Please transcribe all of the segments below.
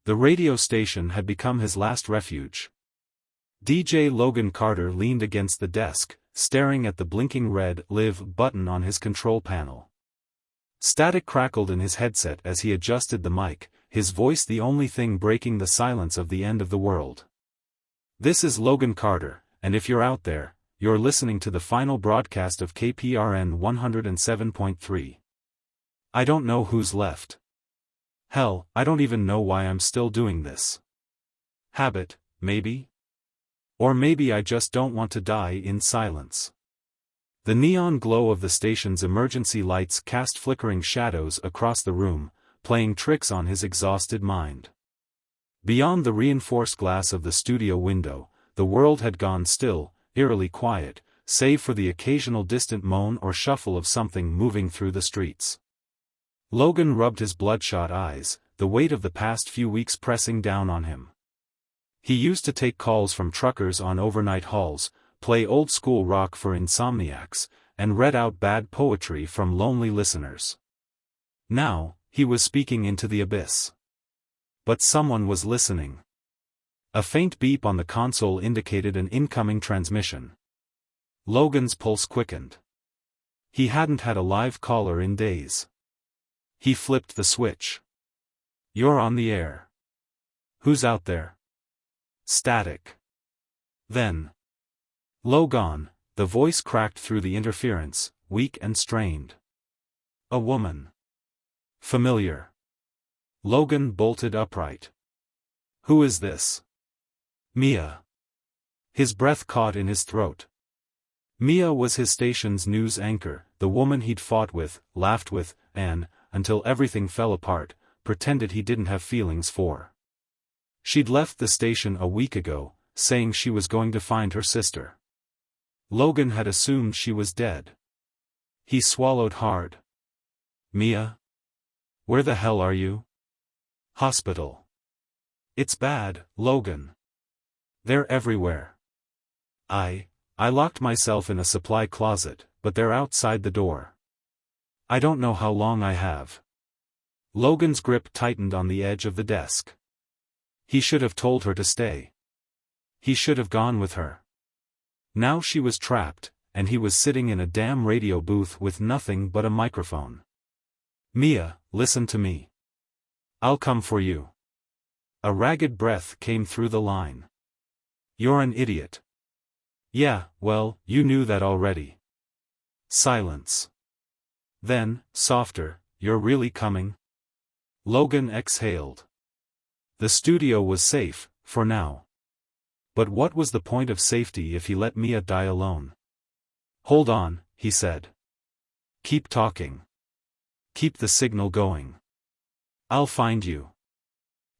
The radio station had become his last refuge. DJ Logan Carter leaned against the desk, staring at the blinking red "Live" button on his control panel. Static crackled in his headset as he adjusted the mic, his voice the only thing breaking the silence of the end of the world. "This is Logan Carter, and if you're out there, you're listening to the final broadcast of KPRN 107.3. I don't know who's left. Hell, I don't even know why I'm still doing this. Habit, maybe? Or maybe I just don't want to die in silence." The neon glow of the station's emergency lights cast flickering shadows across the room, playing tricks on his exhausted mind. Beyond the reinforced glass of the studio window, the world had gone still, eerily quiet, save for the occasional distant moan or shuffle of something moving through the streets. Logan rubbed his bloodshot eyes, the weight of the past few weeks pressing down on him. He used to take calls from truckers on overnight hauls, play old-school rock for insomniacs, and read out bad poetry from lonely listeners. Now, he was speaking into the abyss. But someone was listening. A faint beep on the console indicated an incoming transmission. Logan's pulse quickened. He hadn't had a live caller in days. He flipped the switch. "You're on the air. Who's out there?" Static. Then. "Logan," the voice cracked through the interference, weak and strained. A woman. Familiar. Logan bolted upright. "Who is this?" "Mia." His breath caught in his throat. Mia was his station's news anchor, the woman he'd fought with, laughed with, and, until everything fell apart, pretended he didn't have feelings for. She'd left the station a week ago, saying she was going to find her sister. Logan had assumed she was dead. He swallowed hard. "Mia? Where the hell are you?" "Hospital." "It's bad, Logan. They're everywhere. I locked myself in a supply closet, but they're outside the door. I don't know how long I have." Logan's grip tightened on the edge of the desk. He should have told her to stay. He should have gone with her. Now she was trapped, and he was sitting in a damn radio booth with nothing but a microphone. "Mia, listen to me. I'll come for you." A ragged breath came through the line. "You're an idiot." "Yeah, well, you knew that already." Silence. Then, softer, "You're really coming?" Logan exhaled. The studio was safe, for now. But what was the point of safety if he let Mia die alone? "Hold on," he said. "Keep talking. Keep the signal going. I'll find you."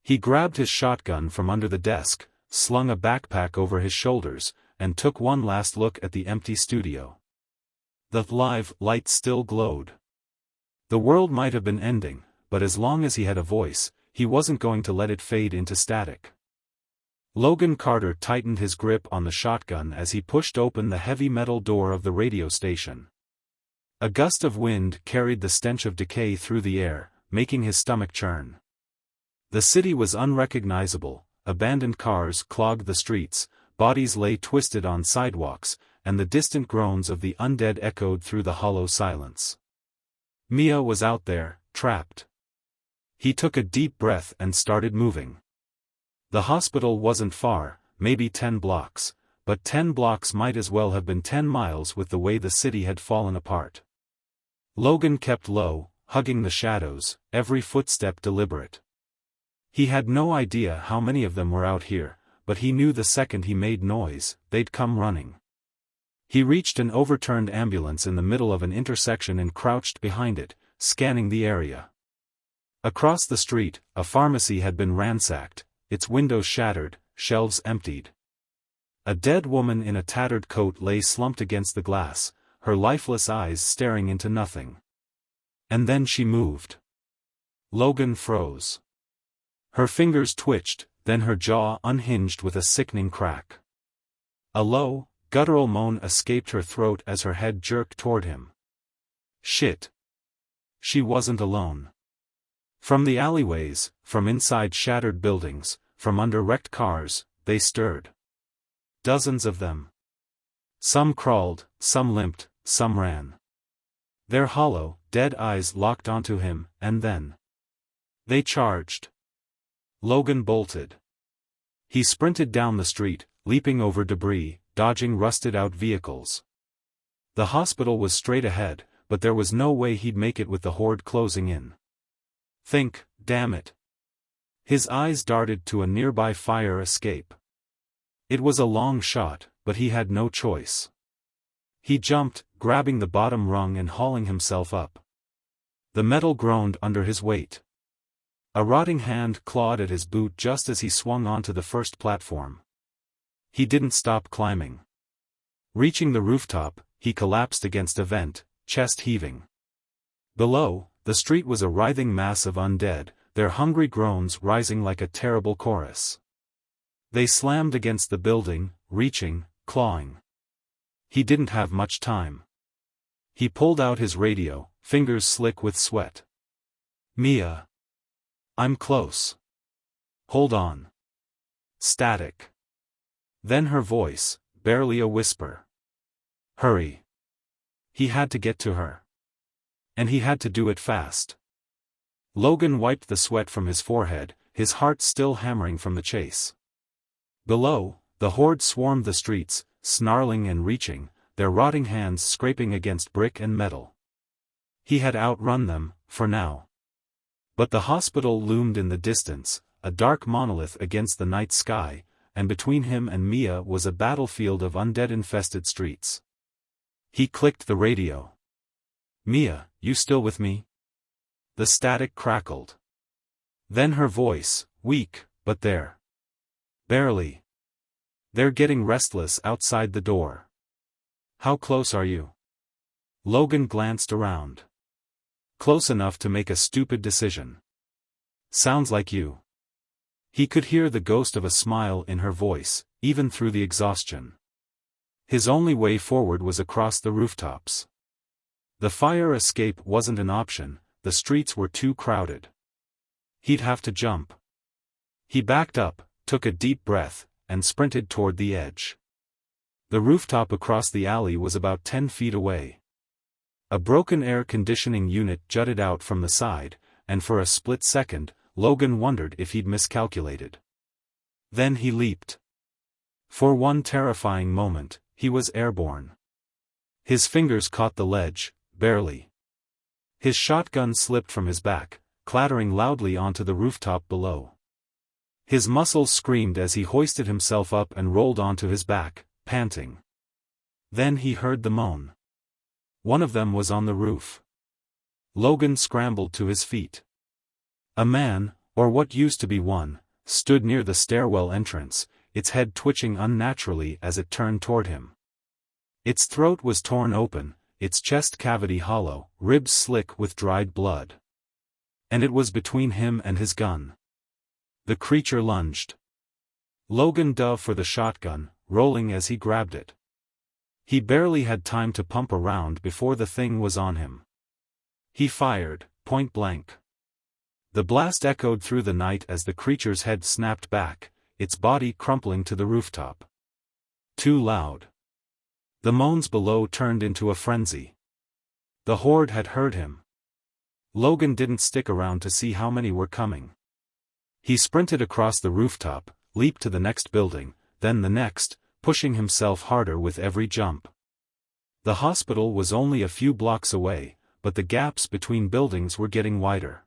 He grabbed his shotgun from under the desk, slung a backpack over his shoulders, and took one last look at the empty studio. The live lights still glowed. The world might have been ending, but as long as he had a voice, he wasn't going to let it fade into static. Logan Carter tightened his grip on the shotgun as he pushed open the heavy metal door of the radio station. A gust of wind carried the stench of decay through the air, making his stomach churn. The city was unrecognizable, abandoned cars clogged the streets, bodies lay twisted on sidewalks, and the distant groans of the undead echoed through the hollow silence. Mia was out there, trapped. He took a deep breath and started moving. The hospital wasn't far, maybe 10 blocks, but 10 blocks might as well have been 10 miles with the way the city had fallen apart. Logan kept low, hugging the shadows, every footstep deliberate. He had no idea how many of them were out here, but he knew the second he made noise, they'd come running. He reached an overturned ambulance in the middle of an intersection and crouched behind it, scanning the area. Across the street, a pharmacy had been ransacked, its windows shattered, shelves emptied. A dead woman in a tattered coat lay slumped against the glass, her lifeless eyes staring into nothing. And then she moved. Logan froze. Her fingers twitched, then her jaw unhinged with a sickening crack. A low, guttural moan escaped her throat as her head jerked toward him. Shit. She wasn't alone. From the alleyways, from inside shattered buildings, from under wrecked cars, they stirred. Dozens of them. Some crawled, some limped, some ran. Their hollow, dead eyes locked onto him, and then they charged. Logan bolted. He sprinted down the street, leaping over debris, dodging rusted-out vehicles. The hospital was straight ahead, but there was no way he'd make it with the horde closing in. Think, damn it. His eyes darted to a nearby fire escape. It was a long shot, but he had no choice. He jumped, grabbing the bottom rung and hauling himself up. The metal groaned under his weight. A rotting hand clawed at his boot just as he swung onto the first platform. He didn't stop climbing. Reaching the rooftop, he collapsed against a vent, chest heaving. Below, the street was a writhing mass of undead, their hungry groans rising like a terrible chorus. They slammed against the building, reaching, clawing. He didn't have much time. He pulled out his radio, fingers slick with sweat. Mia. I'm close. Hold on. Static. Then her voice, barely a whisper. Hurry. He had to get to her. And he had to do it fast. Logan wiped the sweat from his forehead, his heart still hammering from the chase. Below, the horde swarmed the streets, snarling and reaching, their rotting hands scraping against brick and metal. He had outrun them, for now. But the hospital loomed in the distance, a dark monolith against the night sky, and between him and Mia was a battlefield of undead-infested streets. He clicked the radio. Mia, you still with me? The static crackled. Then her voice, weak, but there. Barely. They're getting restless outside the door. How close are you? Logan glanced around. Close enough to make a stupid decision. Sounds like you. He could hear the ghost of a smile in her voice, even through the exhaustion. His only way forward was across the rooftops. The fire escape wasn't an option, the streets were too crowded. He'd have to jump. He backed up, took a deep breath, and sprinted toward the edge. The rooftop across the alley was about 10 feet away. A broken air conditioning unit jutted out from the side, and for a split second, Logan wondered if he'd miscalculated. Then he leaped. For one terrifying moment, he was airborne. His fingers caught the ledge, barely. His shotgun slipped from his back, clattering loudly onto the rooftop below. His muscles screamed as he hoisted himself up and rolled onto his back, panting. Then he heard the moan. One of them was on the roof. Logan scrambled to his feet. A man, or what used to be one, stood near the stairwell entrance, its head twitching unnaturally as it turned toward him. Its throat was torn open, its chest cavity hollow, ribs slick with dried blood. And it was between him and his gun. The creature lunged. Logan dove for the shotgun, rolling as he grabbed it. He barely had time to pump around before the thing was on him. He fired, point blank. The blast echoed through the night as the creature's head snapped back, its body crumpling to the rooftop. Too loud. The moans below turned into a frenzy. The horde had heard him. Logan didn't stick around to see how many were coming. He sprinted across the rooftop, leaped to the next building, then the next, pushing himself harder with every jump. The hospital was only a few blocks away, but the gaps between buildings were getting wider.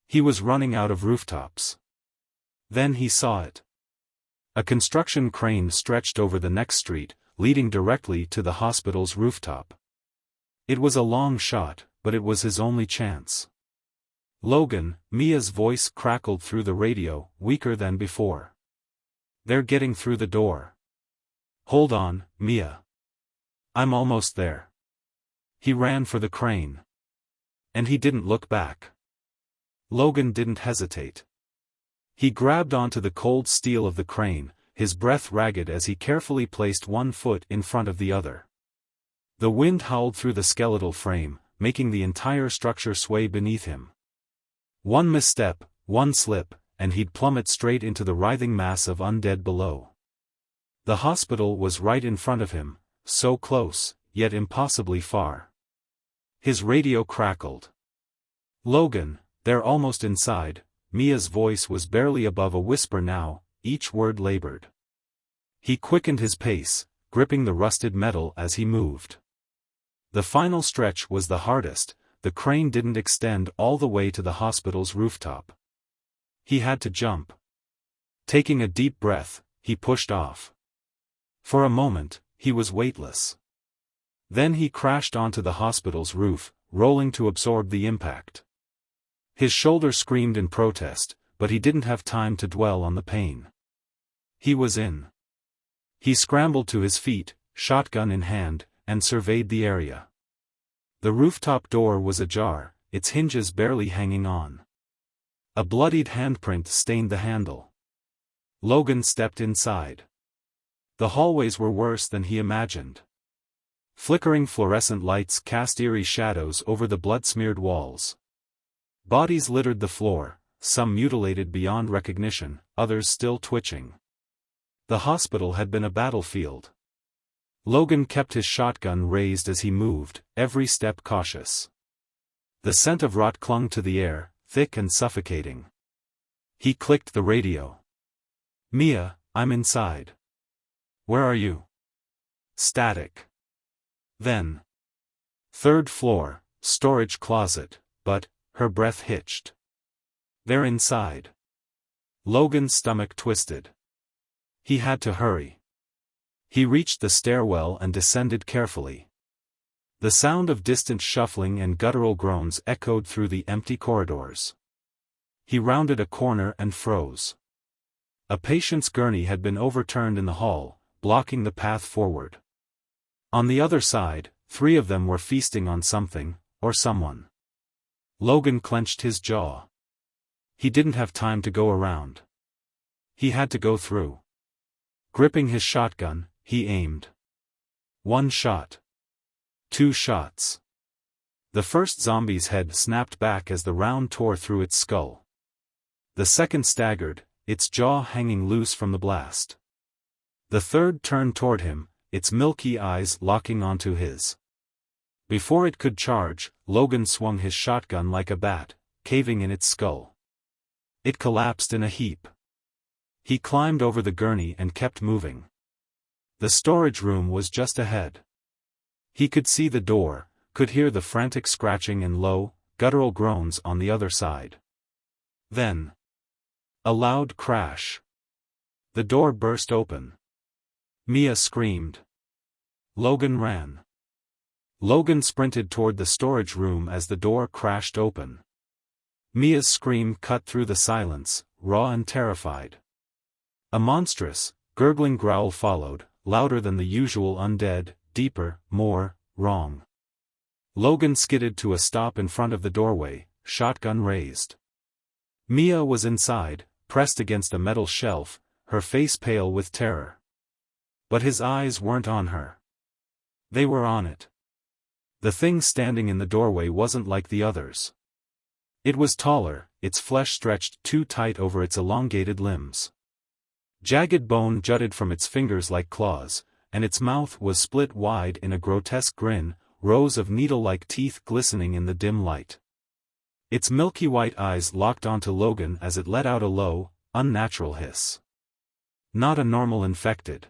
He was running out of rooftops. Then he saw it. A construction crane stretched over the next street, leading directly to the hospital's rooftop. It was a long shot, but it was his only chance. Logan, Mia's voice crackled through the radio, weaker than before. They're getting through the door. Hold on, Mia. I'm almost there. He ran for the crane. And he didn't look back. Logan didn't hesitate. He grabbed onto the cold steel of the crane, his breath ragged as he carefully placed one foot in front of the other. The wind howled through the skeletal frame, making the entire structure sway beneath him. One misstep, one slip, and he'd plummet straight into the writhing mass of undead below. The hospital was right in front of him, so close, yet impossibly far. His radio crackled. "Logan, they're almost inside." Mia's voice was barely above a whisper now, each word labored. He quickened his pace, gripping the rusted metal as he moved. The final stretch was the hardest. The crane didn't extend all the way to the hospital's rooftop. He had to jump. Taking a deep breath, he pushed off. For a moment, he was weightless. Then he crashed onto the hospital's roof, rolling to absorb the impact. His shoulder screamed in protest, but he didn't have time to dwell on the pain. He was in. He scrambled to his feet, shotgun in hand, and surveyed the area. The rooftop door was ajar, its hinges barely hanging on. A bloodied handprint stained the handle. Logan stepped inside. The hallways were worse than he imagined. Flickering fluorescent lights cast eerie shadows over the blood-smeared walls. Bodies littered the floor, some mutilated beyond recognition, others still twitching. The hospital had been a battlefield. Logan kept his shotgun raised as he moved, every step cautious. The scent of rot clung to the air, thick and suffocating. He clicked the radio. "Mia, I'm inside." "Where are you?" Static. Then. "Third floor, storage closet," but her breath hitched. "They're inside." Logan's stomach twisted. He had to hurry. He reached the stairwell and descended carefully. The sound of distant shuffling and guttural groans echoed through the empty corridors. He rounded a corner and froze. A patient's gurney had been overturned in the hall, blocking the path forward. On the other side, 3 of them were feasting on something, or someone. Logan clenched his jaw. He didn't have time to go around. He had to go through. Gripping his shotgun, he aimed. 1 shot. 2 shots. The first zombie's head snapped back as the round tore through its skull. The second staggered, its jaw hanging loose from the blast. The third turned toward him, its milky eyes locking onto his. Before it could charge, Logan swung his shotgun like a bat, caving in its skull. It collapsed in a heap. He climbed over the gurney and kept moving. The storage room was just ahead. He could see the door, could hear the frantic scratching and low, guttural groans on the other side. Then. A loud crash. The door burst open. Mia screamed. Logan ran. Logan sprinted toward the storage room as the door crashed open. Mia's scream cut through the silence, raw and terrified. A monstrous, gurgling growl followed, louder than the usual undead, deeper, more, wrong. Logan skidded to a stop in front of the doorway, shotgun raised. Mia was inside, pressed against a metal shelf, her face pale with terror. But his eyes weren't on her. They were on it. The thing standing in the doorway wasn't like the others. It was taller, its flesh stretched too tight over its elongated limbs. Jagged bone jutted from its fingers like claws, and its mouth was split wide in a grotesque grin, rows of needle-like teeth glistening in the dim light. Its milky white eyes locked onto Logan as it let out a low, unnatural hiss. Not a normal infected.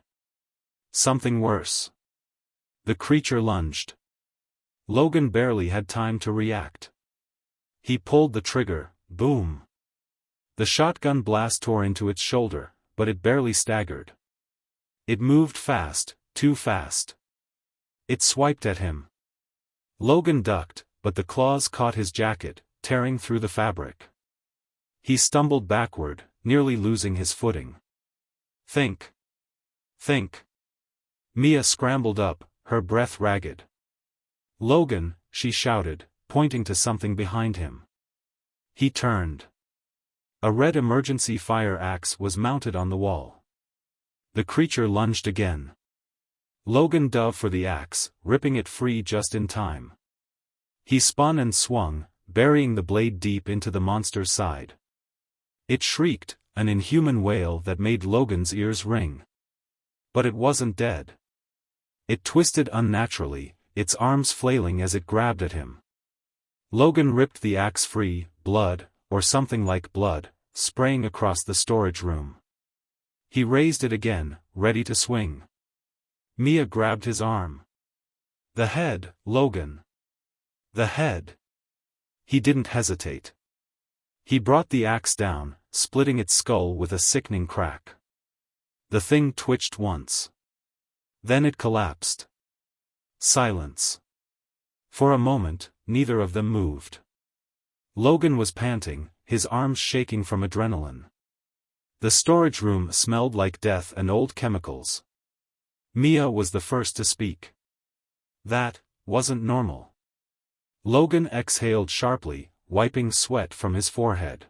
Something worse. The creature lunged. Logan barely had time to react. He pulled the trigger, boom. The shotgun blast tore into its shoulder, but it barely staggered. It moved fast, too fast. It swiped at him. Logan ducked, but the claws caught his jacket, tearing through the fabric. He stumbled backward, nearly losing his footing. Think. Think. Mia scrambled up, her breath ragged. Logan, she shouted, pointing to something behind him. He turned. A red emergency fire axe was mounted on the wall. The creature lunged again. Logan dove for the axe, ripping it free just in time. He spun and swung, burying the blade deep into the monster's side. It shrieked, an inhuman wail that made Logan's ears ring. But it wasn't dead. It twisted unnaturally, its arms flailing as it grabbed at him. Logan ripped the axe free, blood, or something like blood, spraying across the storage room. He raised it again, ready to swing. Mia grabbed his arm. The head, Logan. The head. He didn't hesitate. He brought the axe down, splitting its skull with a sickening crack. The thing twitched once. Then it collapsed. Silence. For a moment, neither of them moved. Logan was panting, his arms shaking from adrenaline. The storage room smelled like death and old chemicals. Mia was the first to speak. That wasn't normal. Logan exhaled sharply, wiping sweat from his forehead.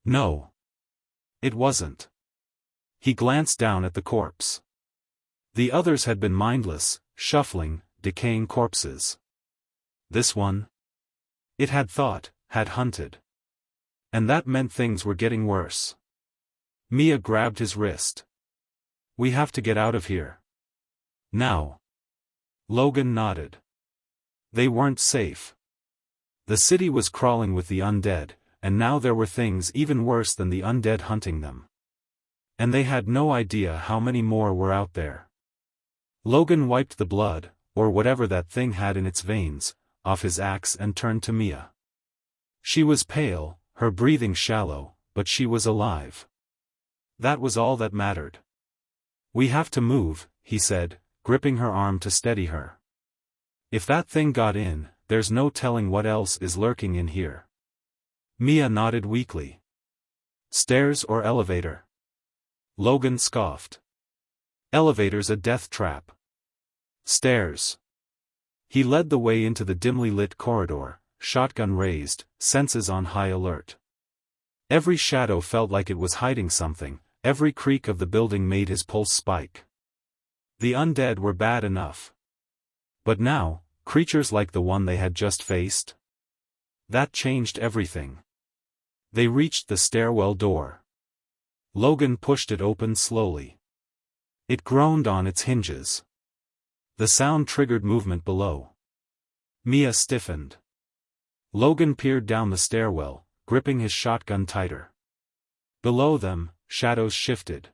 No. It wasn't. He glanced down at the corpse. The others had been mindless, shuffling, decaying corpses. This one? It had thought, had hunted. And that meant things were getting worse. Mia grabbed his wrist. We have to get out of here. Now. Logan nodded. They weren't safe. The city was crawling with the undead, and now there were things even worse than the undead hunting them. And they had no idea how many more were out there. Logan wiped the blood, or whatever that thing had in its veins, off his axe and turned to Mia. She was pale, her breathing shallow, but she was alive. That was all that mattered. We have to move, he said, gripping her arm to steady her. If that thing got in, there's no telling what else is lurking in here. Mia nodded weakly. Stairs or elevator? Logan scoffed. Elevator's a death trap. Stairs. He led the way into the dimly lit corridor, shotgun raised, senses on high alert. Every shadow felt like it was hiding something, every creak of the building made his pulse spike. The undead were bad enough. But now, creatures like the one they had just faced? That changed everything. They reached the stairwell door. Logan pushed it open slowly. It groaned on its hinges. The sound triggered movement below. Mia stiffened. Logan peered down the stairwell, gripping his shotgun tighter. Below them, shadows shifted.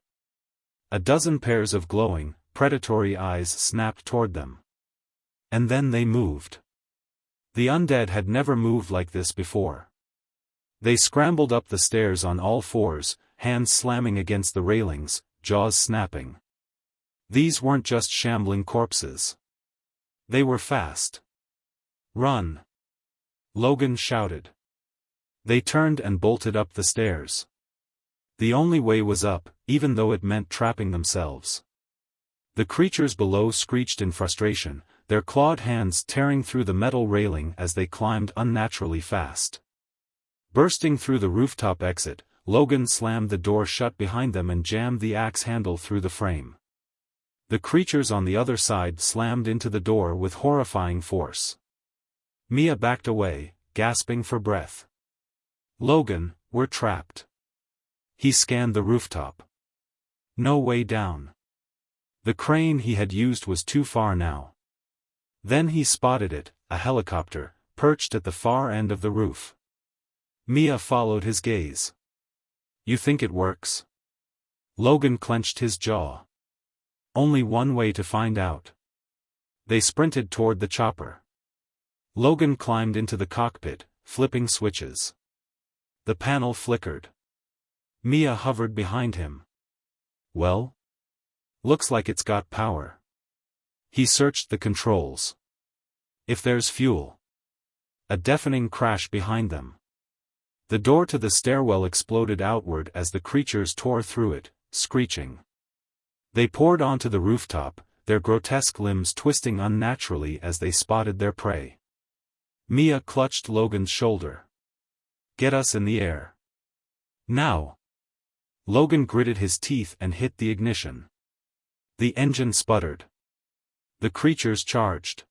A dozen pairs of glowing, predatory eyes snapped toward them. And then they moved. The undead had never moved like this before. They scrambled up the stairs on all fours, hands slamming against the railings, jaws snapping. These weren't just shambling corpses. They were fast. Run! Logan shouted. They turned and bolted up the stairs. The only way was up, even though it meant trapping themselves. The creatures below screeched in frustration, their clawed hands tearing through the metal railing as they climbed unnaturally fast. Bursting through the rooftop exit, Logan slammed the door shut behind them and jammed the axe handle through the frame. The creatures on the other side slammed into the door with horrifying force. Mia backed away, gasping for breath. Logan, we're trapped. He scanned the rooftop. No way down. The crane he had used was too far now. Then he spotted it, a helicopter, perched at the far end of the roof. Mia followed his gaze. You think it works? Logan clenched his jaw. Only one way to find out. They sprinted toward the chopper. Logan climbed into the cockpit, flipping switches. The panel flickered. Mia hovered behind him. Well? Looks like it's got power. He searched the controls. If there's fuel. A deafening crash behind them. The door to the stairwell exploded outward as the creatures tore through it, screeching. They poured onto the rooftop, their grotesque limbs twisting unnaturally as they spotted their prey. Mia clutched Logan's shoulder. Get us in the air. Now. Logan gritted his teeth and hit the ignition. The engine sputtered. The creatures charged.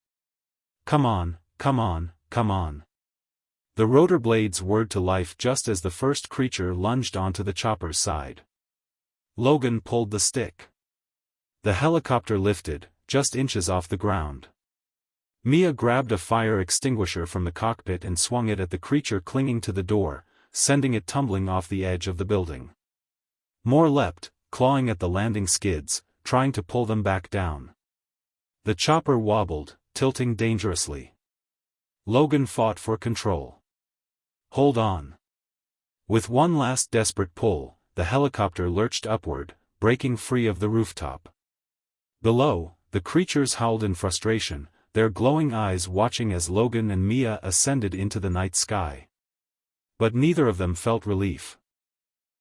Come on, come on, come on. The rotor blades whirred to life just as the first creature lunged onto the chopper's side. Logan pulled the stick. The helicopter lifted, just inches off the ground. Mia grabbed a fire extinguisher from the cockpit and swung it at the creature clinging to the door, sending it tumbling off the edge of the building. More leapt, clawing at the landing skids, trying to pull them back down. The chopper wobbled, tilting dangerously. Logan fought for control. Hold on. With one last desperate pull, the helicopter lurched upward, breaking free of the rooftop. Below, the creatures howled in frustration, their glowing eyes watching as Logan and Mia ascended into the night sky. But neither of them felt relief.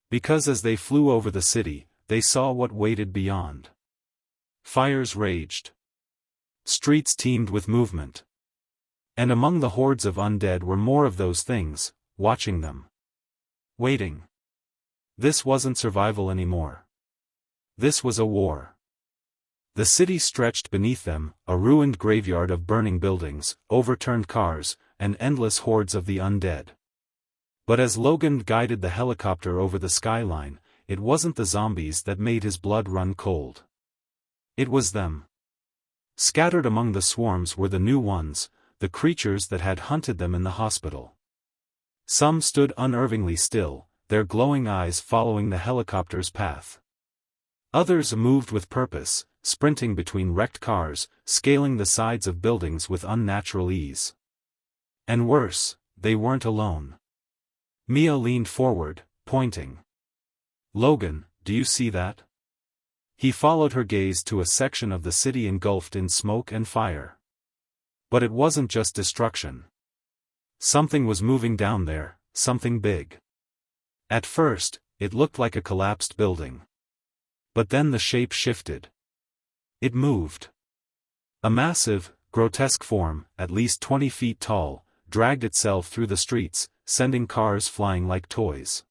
Because as they flew over the city, they saw what waited beyond. Fires raged. Streets teemed with movement. And among the hordes of undead were more of those things, watching them. Waiting. This wasn't survival anymore. This was a war. The city stretched beneath them, a ruined graveyard of burning buildings, overturned cars, and endless hordes of the undead. But as Logan guided the helicopter over the skyline, it wasn't the zombies that made his blood run cold. It was them. Scattered among the swarms were the new ones, the creatures that had hunted them in the hospital. Some stood unervingly still, their glowing eyes following the helicopter's path. Others moved with purpose, sprinting between wrecked cars, scaling the sides of buildings with unnatural ease. And worse, they weren't alone. Mia leaned forward, pointing. Logan, do you see that? He followed her gaze to a section of the city engulfed in smoke and fire. But it wasn't just destruction. Something was moving down there, something big. At first, it looked like a collapsed building. But then the shape shifted. It moved. A massive, grotesque form, at least 20 feet tall, dragged itself through the streets, sending cars flying like toys.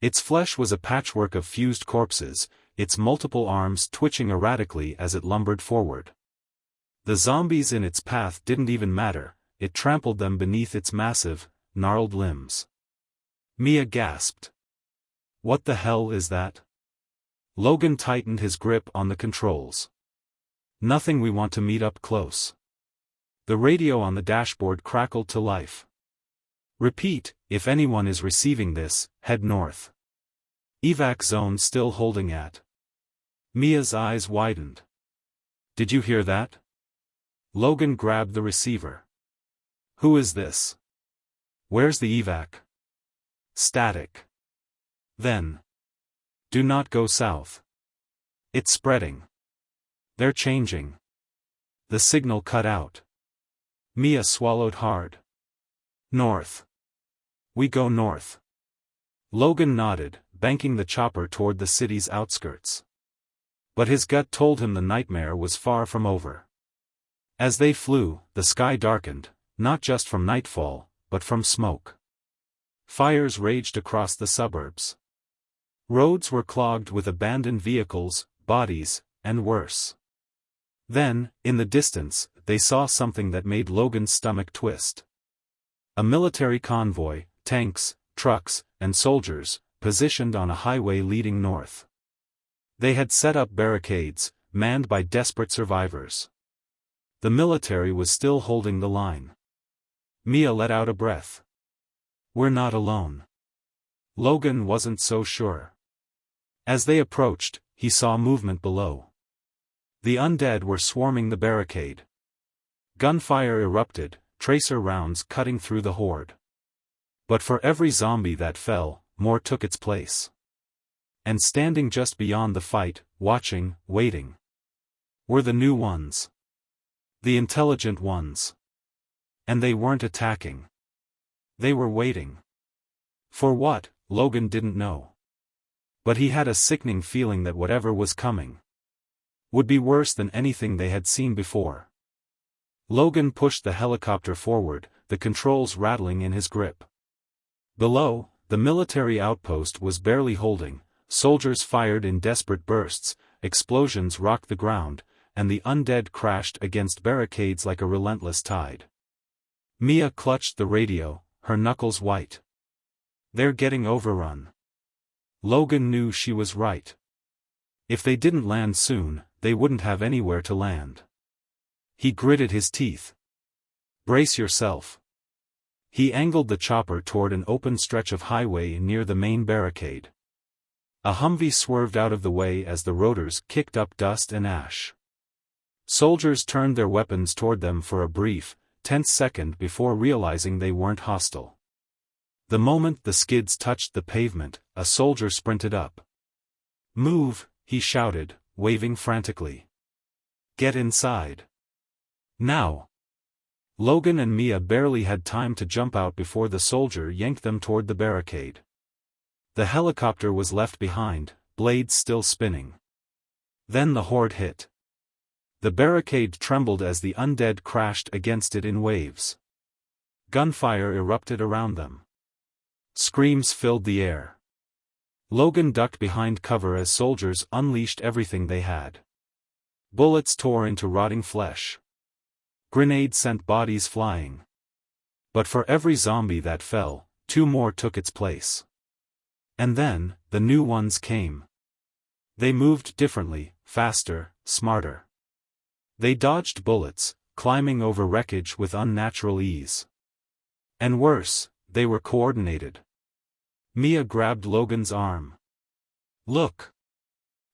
Its flesh was a patchwork of fused corpses, its multiple arms twitching erratically as it lumbered forward. The zombies in its path didn't even matter, it trampled them beneath its massive, gnarled limbs. Mia gasped. What the hell is that? Logan tightened his grip on the controls. Nothing, we want to meet up close. The radio on the dashboard crackled to life. Repeat, if anyone is receiving this, head north. Evac zone still holding at. Mia's eyes widened. Did you hear that? Logan grabbed the receiver. Who is this? Where's the evac? Static. Then. Do not go south. It's spreading. They're changing. The signal cut out. Mia swallowed hard. North. We go north. Logan nodded, banking the chopper toward the city's outskirts. But his gut told him the nightmare was far from over. As they flew, the sky darkened, not just from nightfall, but from smoke. Fires raged across the suburbs. Roads were clogged with abandoned vehicles, bodies, and worse. Then, in the distance, they saw something that made Logan's stomach twist. A military convoy, tanks, trucks, and soldiers, positioned on a highway leading north. They had set up barricades, manned by desperate survivors. The military was still holding the line. Mia let out a breath. We're not alone. Logan wasn't so sure. As they approached, he saw movement below. The undead were swarming the barricade. Gunfire erupted, tracer rounds cutting through the horde. But for every zombie that fell, more took its place. And standing just beyond the fight, watching, waiting, were the new ones. The intelligent ones. And they weren't attacking. They were waiting. For what, Logan didn't know. But he had a sickening feeling that whatever was coming would be worse than anything they had seen before. Logan pushed the helicopter forward, the controls rattling in his grip. Below, the military outpost was barely holding, soldiers fired in desperate bursts, explosions rocked the ground, and the undead crashed against barricades like a relentless tide. Mia clutched the radio, her knuckles white. "They're getting overrun." Logan knew she was right. If they didn't land soon, they wouldn't have anywhere to land. He gritted his teeth. "Brace yourself." He angled the chopper toward an open stretch of highway near the main barricade. A Humvee swerved out of the way as the rotors kicked up dust and ash. Soldiers turned their weapons toward them for a brief, tense second before realizing they weren't hostile. The moment the skids touched the pavement, a soldier sprinted up. "Move," he shouted, waving frantically. "Get inside. Now." Logan and Mia barely had time to jump out before the soldier yanked them toward the barricade. The helicopter was left behind, blades still spinning. Then the horde hit. The barricade trembled as the undead crashed against it in waves. Gunfire erupted around them. Screams filled the air. Logan ducked behind cover as soldiers unleashed everything they had. Bullets tore into rotting flesh. Grenades sent bodies flying. But for every zombie that fell, 2 more took its place. And then, the new ones came. They moved differently, faster, smarter. They dodged bullets, climbing over wreckage with unnatural ease. And worse, they were coordinated. Mia grabbed Logan's arm. "Look."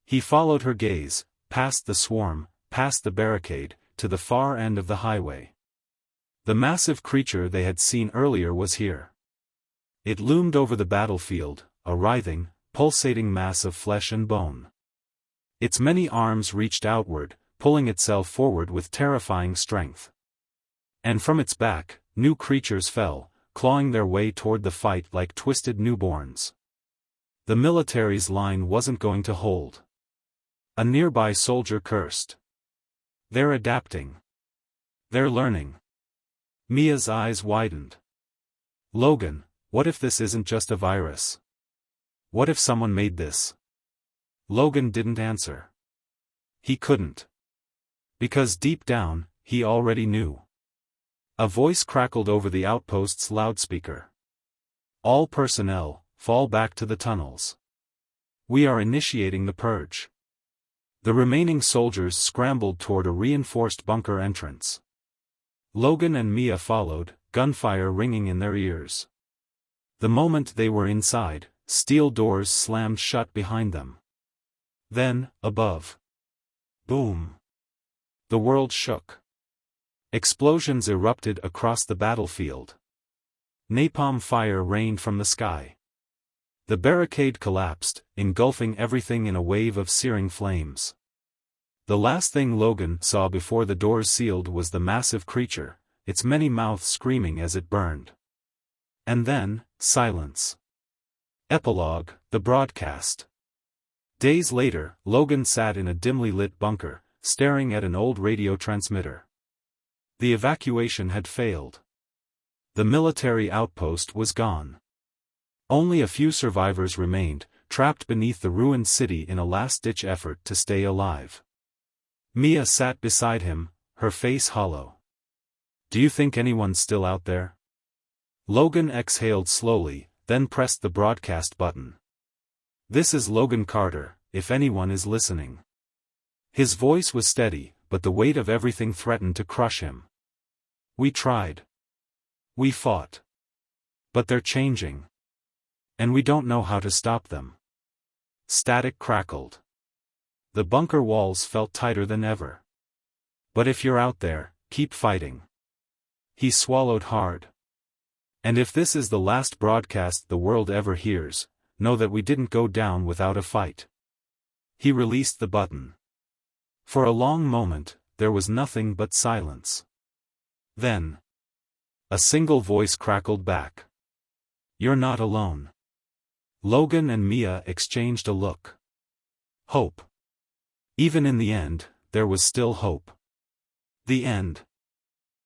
He followed her gaze, past the swarm, past the barricade, to the far end of the highway. The massive creature they had seen earlier was here. It loomed over the battlefield, a writhing, pulsating mass of flesh and bone. Its many arms reached outward, pulling itself forward with terrifying strength. And from its back, new creatures fell, clawing their way toward the fight like twisted newborns. The military's line wasn't going to hold. A nearby soldier cursed. "They're adapting. They're learning." Mia's eyes widened. "Logan, what if this isn't just a virus? What if someone made this?" Logan didn't answer. He couldn't. Because deep down, he already knew. A voice crackled over the outpost's loudspeaker. "All personnel, fall back to the tunnels. We are initiating the purge." The remaining soldiers scrambled toward a reinforced bunker entrance. Logan and Mia followed, gunfire ringing in their ears. The moment they were inside, steel doors slammed shut behind them. Then, above. Boom. The world shook. Explosions erupted across the battlefield. Napalm fire rained from the sky. The barricade collapsed, engulfing everything in a wave of searing flames. The last thing Logan saw before the doors sealed was the massive creature, its many mouths screaming as it burned. And then, silence. Epilogue, the broadcast. Days later, Logan sat in a dimly lit bunker, staring at an old radio transmitter. The evacuation had failed. The military outpost was gone. Only a few survivors remained, trapped beneath the ruined city in a last-ditch effort to stay alive. Mia sat beside him, her face hollow. "Do you think anyone's still out there?" Logan exhaled slowly, then pressed the broadcast button. "This is Logan Carter, if anyone is listening." His voice was steady, but the weight of everything threatened to crush him. "We tried. We fought. But they're changing. And we don't know how to stop them." Static crackled. The bunker walls felt tighter than ever. "But if you're out there, keep fighting." He swallowed hard. "And if this is the last broadcast the world ever hears, know that we didn't go down without a fight." He released the button. For a long moment, there was nothing but silence. Then, a single voice crackled back. "You're not alone." Logan and Mia exchanged a look. Hope. Even in the end, there was still hope. The end.